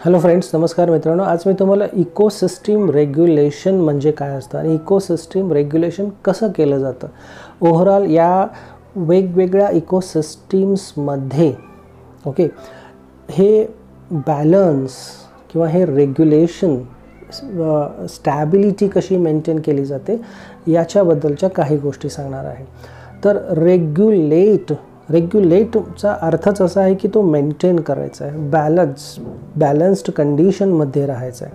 Hello friends, नमस्कार मित्रांनो. आज मी तुम्हाला इकोसिस्टीम रेग्युलेशन म्हणजे काय असतं आणि इकोसिस्टीम रेग्युलेशन कसं केलं जातं ओव्हरऑल या वेगवेगळ्या इकोसिस्टीम्समध्ये. ओके, हे बॅलन्स किंवा हे रेग्युलेशन स्टॅबिलिटी कशी मेंटेन केली जाते याच्याबद्दलच्या काही गोष्टी सांगणार आहे. तर रेग्युलेटचा अर्थच असा आहे की तो मेंटेन करायचा आहे, बॅलन्स्ड कंडिशनमध्ये राहायचं आहे.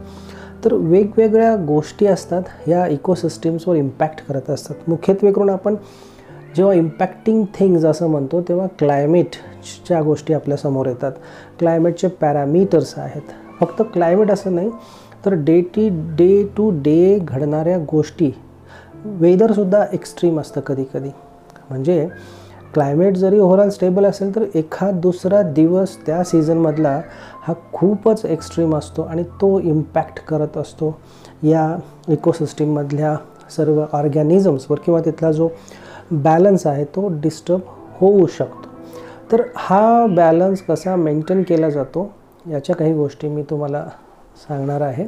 तर वेगवेगळ्या गोष्टी असतात या इकोसिस्टीम्सवर इम्पॅक्ट करत असतात. मुख्यत्वे करून आपण जेव्हा इम्पॅक्टिंग थिंग्स असं म्हणतो तेव्हा क्लायमेटच्या गोष्टी आपल्यासमोर येतात. क्लायमेटचे पॅरामीटर्स आहेत. फक्त क्लायमेट असं नाही तर डे टू डे घडणाऱ्या गोष्टी. वेदरसुद्धा एक्स्ट्रीम असतं कधी कधी. म्हणजे क्लायमेट जरी ओव्हरऑल स्टेबल असेल तर एखाद दुसरा दिवस त्या सीझनमधला हा खूपच एक्स्ट्रीम असतो आणि तो इम्पॅक्ट करत असतो या इकोसिस्टीममधल्या सर्व ऑर्गॅनिझम्सवर किंवा तिथला जो बॅलन्स आहे तो डिस्टर्ब होऊ शकतो. तर हा बॅलन्स कसा मेंटेन केला जातो याच्या काही गोष्टी मी तुम्हाला सांगणार आहे.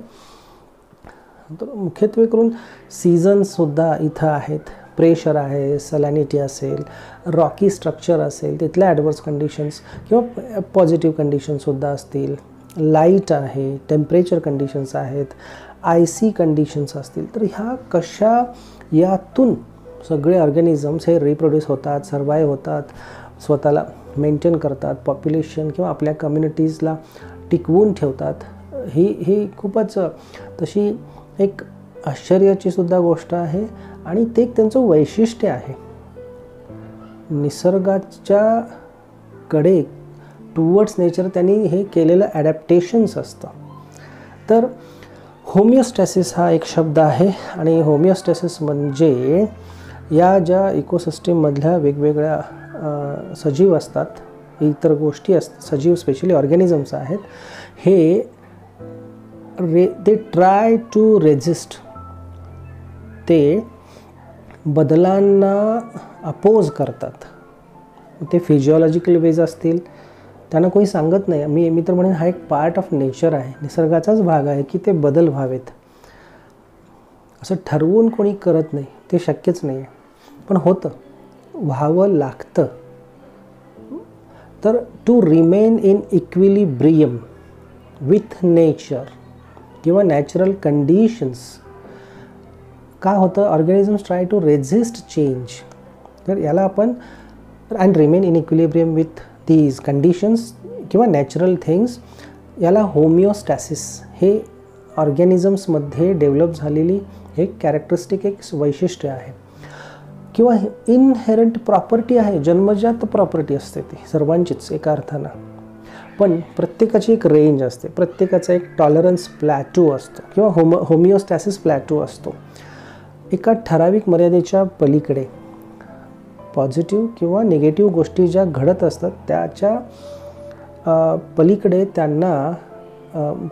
तर मुख्यत्वे करून सीझन्ससुद्धा इथं आहेत. प्रेशर आहे, सॅलिनिटी असेल, रॉकी स्ट्रक्चर असेल, तिथल्या ॲडवर्स कंडिशन्स किंवा पॉझिटिव्ह कंडिशनसुद्धा असतील. लाईट आहे, टेम्परेचर कंडिशन्स आहेत, आयसी कंडिशन्स असतील. तर ह्या कशा यातून सगळे ऑर्गॅनिझम्स हे रिप्रोड्यूस होतात, सर्वाईव्ह होतात, स्वतःला मेंटेन करतात, पॉप्युलेशन किंवा आपल्या कम्युनिटीजला टिकवून ठेवतात. ही खूपच तशी एक आश्चर्याचीसुद्धा गोष्ट आहे आणि ते त्यांचं वैशिष्ट्य आहे. निसर्गाच्या कडे टुवर्ड्स नेचर त्यांनी हे केलेलं ॲडॅप्टेशन्स असतं. तर होमिओस्टॅसिस हा एक शब्द आहे आणि होमिओस्टॅसिस म्हणजे या ज्या इकोसिस्टीममधल्या वेगवेगळ्या सजीव असतात, इतर गोष्टी असतात, सजीव स्पेशली ऑर्गॅनिझम्स आहेत, हे दे ट्राय टू रेझिस्ट. ते बदलांना अपोज करतात. ते फिजिओलॉजिकल वेज असतील, त्यांना कोणी सांगत नाही. मी तर म्हणेन हा एक पार्ट ऑफ नेचर आहे, निसर्गाचाच भाग आहे की ते बदल व्हावेत. असं ठरवून कोणी करत नाही, ते शक्यच नाही आहे, पण होतं, व्हावं लागतं. तर to remain in equilibrium with nature किंवा नॅचरल कंडिशन्स. काय होतं, organisms try to resist change. तर याला आपण and remain in equilibrium with these conditions किंवा नॅचरल थिंग्स, याला होमिओस्टॅसिस हे ऑर्गॅनिझम्समध्ये डेव्हलप झालेली एक कॅरेक्टरिस्टिक, एक वैशिष्ट्य आहे किंवा इनहेरंट प्रॉपर्टी आहे. जन्मजात प्रॉपर्टी असते ती सर्वांचीच एका अर्थानं, पण प्रत्येकाची एक रेंज असते, प्रत्येकाचा एक टॉलरन्स प्लॅटू असतो किंवा होमिओस्टॅसिस प्लॅटू असतो. एका ठराविक मर्यादेच्या पलीकडे पॉझिटिव्ह किंवा निगेटिव्ह गोष्टी ज्या घडत असतात त्याच्या पलीकडे त्यांना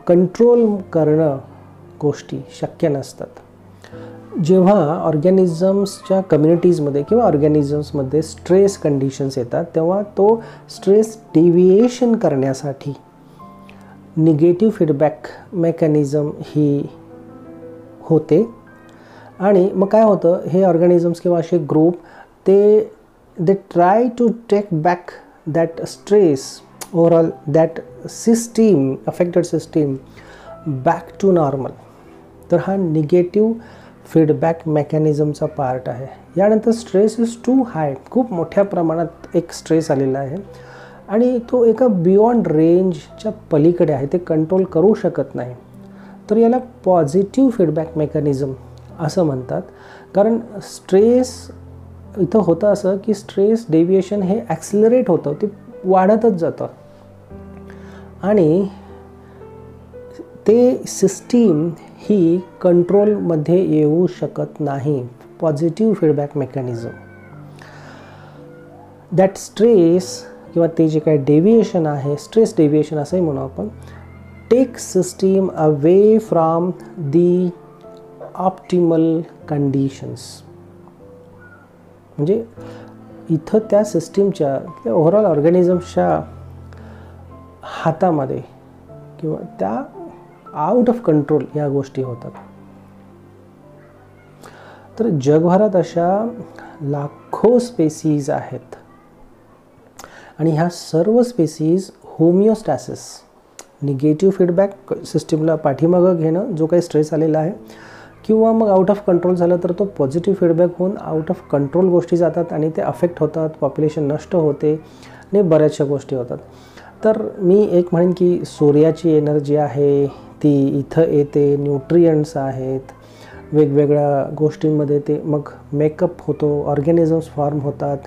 कंट्रोल करणं गोष्टी शक्य नसतात. जेव्हा ऑर्गॅनिझम्सच्या कम्युनिटीजमध्ये किंवा ऑर्गॅनिझम्समध्ये स्ट्रेस कंडिशन्स येतात तेव्हा तो स्ट्रेस डेव्हिएशन करण्यासाठी निगेटिव्ह फीडबॅक मेकॅनिझम ही होते. आणि मग काय होतं, हे ऑर्गॅनिझम्स किंवा असे group they try to take back that stress overall, that system, affected system back to normal. तर हा निगेटिव्ह फीडबॅक मेकॅनिझमचा पार्ट आहे. यानंतर स्ट्रेस इज टू हाय, खूप मोठ्या प्रमाणात एक स्ट्रेस आलेला आहे आणि तो एका बियॉन्ड रेंजच्या पलीकडे आहे, ते कंट्रोल करू शकत नाही. तर याला पॉझिटिव्ह फीडबॅक मेकॅनिझम असं म्हणतात. कारण स्ट्रेस इथं होतं असं की स्ट्रेस डेव्हिएशन हे ॲक्सिलरेट होतं, ते वाढतच जातं आणि ते सिस्टीम ही कंट्रोलमध्ये येऊ शकत नाही. Positive feedback mechanism, that stress किंवा ते जे काही डेव्हिएशन आहे, स्ट्रेस डेव्हिएशन असंही म्हणू आपण, take system away from the optimal conditions. म्हणजे इथं त्या सिस्टीमच्या ओव्हरऑल ऑर्गॅनिझम्सच्या हातामध्ये किंवा त्या आउट ऑफ कंट्रोल या गोष्टी होतात. तर जगभरात अशा लाखो स्पेसीज आहेत आणि ह्या सर्व स्पेसीज होमिओस्टॅसिस, निगेटिव्ह फीडबॅक सिस्टीमला पाठीमागं घेणं, जो काही स्ट्रेस आलेला आहे, किंवा मग आउट ऑफ कंट्रोल झालं तर तो पॉझिटिव्ह फीडबॅक होऊन आउट ऑफ कंट्रोल गोष्टी जातात आणि ते अफेक्ट होतात, पॉप्युलेशन नष्ट होते आणि बऱ्याचशा गोष्टी होतात. तर मी एक म्हणेन की सूर्याची एनर्जी आहे ती इथं येते, न्यूट्रियंट्स आहेत, वेगवेगळ्या गोष्टींमध्ये ते मग मेकअप होतो, ऑर्गॅनिझम्स फॉर्म होतात,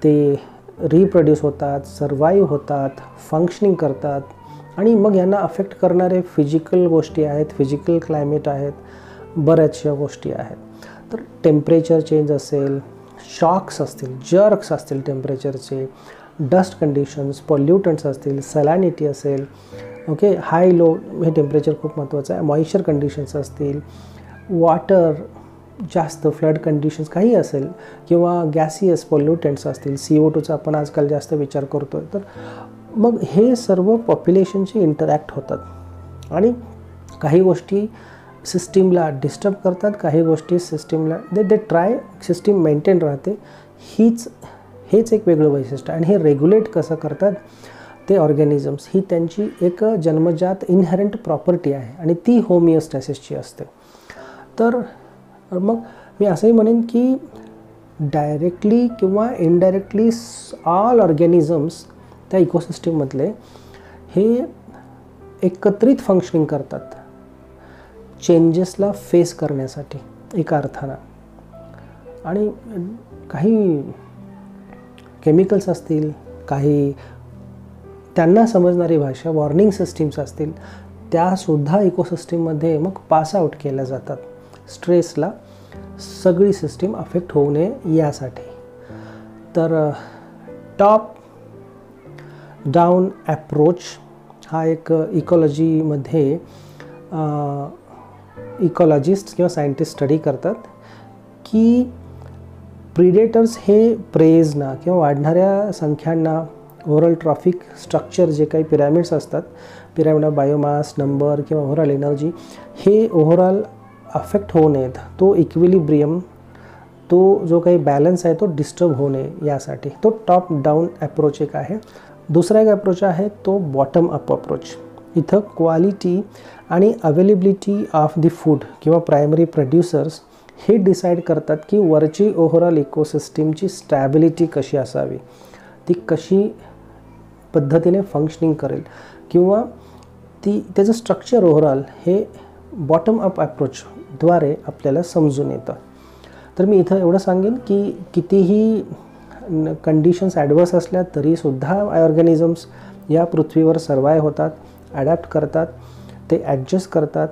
ते रिप्रोड्यूस होतात, सर्वाईव्ह होतात, फंक्शनिंग करतात आणि मग यांना अफेक्ट करणारे फिजिकल गोष्टी आहेत, फिजिकल क्लायमेट आहेत, बऱ्याचशा गोष्टी आहेत. तर टेम्परेचर चेंज असेल, शॉक्स असतील, जर्क्स असतील टेम्परेचरचे, डस्ट कंडिशन्स, पॉल्युटंट्स असतील, सॅलिनिटी असेल, ओके, हाय लो हे टेम्परेचर खूप महत्त्वाचं आहे, मॉइश्चर कंडिशन्स असतील, वॉटर जास्त, फ्लड कंडिशन्स काही असेल, किंवा गॅसियस पॉल्युटंट्स असतील, CO2चा आपण आजकाल जास्त विचार करतो आहे, तर मग हे सर्व पॉप्युलेशनशी इंटरॅक्ट होतात आणि काही गोष्टी सिस्टीमला डिस्टर्ब करतात, काही गोष्टी सिस्टीमला दे ट्राय सिस्टीम मेंटेन राहते. हेच एक वेगळं वैशिष्ट्य. आणि हे रेग्युलेट कसं करतात ते ऑर्गॅनिझम्स, ही त्यांची एक जन्मजात इनहेरंट प्रॉपर्टी आहे आणि ती होमिओस्टॅसिसची असते. तर मग मी असंही म्हणेन की डायरेक्टली किंवा इनडायरेक्टली ऑल ऑर्गॅनिझम्स त्या इकोसिस्टीममधले हे एकत्रित फंक्शनिंग करतात चेंजेसला फेस करण्यासाठी एका अर्थानं. आणि काही केमिकल्स असतील, काही त्यांना समजणारी भाषा, वॉर्निंग सिस्टीम्स असतील, त्यासुद्धा इकोसिस्टीममध्ये मग पास आउट केल्या जातात स्ट्रेसला सगळी सिस्टीम अफेक्ट होऊ नये यासाठी. तर टॉप डाऊन ॲप्रोच हा एक इकॉलॉजीमध्ये इकॉलॉजिस्ट किंवा सायंटिस्ट स्टडी करतात की प्रिडेटर्स हे प्रेजना किंवा वाढणाऱ्या संख्यांना, ओव्हरऑल ट्रॉफिक स्ट्रक्चर जे काही पिरॅमिड्स असतात, पिरॅमिड ऑफ बायोमास, नंबर किंवा ओव्हरऑल एनर्जी, हे ओव्हरऑल अफेक्ट होऊ नयेत, तो इक्विलिब्रियम, तो जो काही बॅलन्स आहे तो डिस्टर्ब होऊ नये यासाठी तो टॉप डाऊन ॲप्रोच एक आहे. दुसरा एक ॲप्रोच आहे तो बॉटम अप अप्रोच. इथं क्वालिटी आणि अवेलेबिलिटी ऑफ द फूड किंवा प्रायमरी प्रोड्युसर्स हे डिसाईड करतात की वरची ओव्हरऑल इकोसिस्टीमची स्टॅबिलिटी कशी असावी, ती कशी पद्धतीने फंक्शनिंग करेल किंवा त्याचं स्ट्रक्चर ओव्हरऑल हे बॉटम अप ॲप्रोचद्वारे आपल्याला समजून येतं. तर मी इथं एवढं सांगेन की कितीही कंडिशन्स ॲडवर्स असल्या तरीसुद्धा ऑर्गॅनिझम्स या पृथ्वीवर सर्वाईव्ह होतात, ॲडॅप्ट करतात, ते ॲडजस्ट करतात,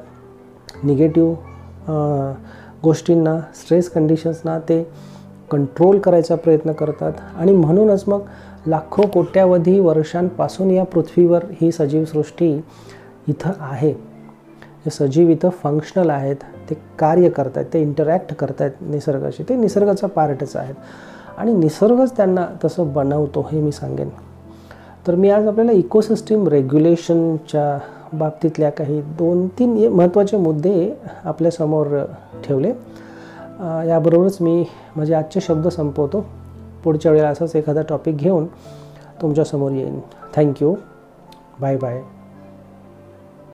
निगेटिव्ह गोष्टींना, स्ट्रेस कंडिशन्सना ते कंट्रोल करायचा प्रयत्न करतात. आणि म्हणूनच मग लाखो कोट्यावधी वर्षांपासून या पृथ्वीवर ही सजीवसृष्टी इथं आहे. हे सजीव इथं फंक्शनल आहेत, ते कार्य करत आहेत, ते इंटरॅक्ट करत आहेत निसर्गाशी, ते निसर्गाचा पार्टच आहेत आणि निसर्गच त्यांना तसं बनवतो हे मी सांगेन. तर मी आज आपल्याला इकोसिस्टीम रेग्युलेशनच्या बाबतीतल्या काही 2-3 महत्त्वाचे मुद्दे आपल्यासमोर ठेवले. याबरोबरच मी माझे आजचे शब्द संपवतो. पुढच्या वेळेला असाच एखादा टॉपिक घेऊन तुमच्यासमोर येईन. थँक्यू. Bye bye.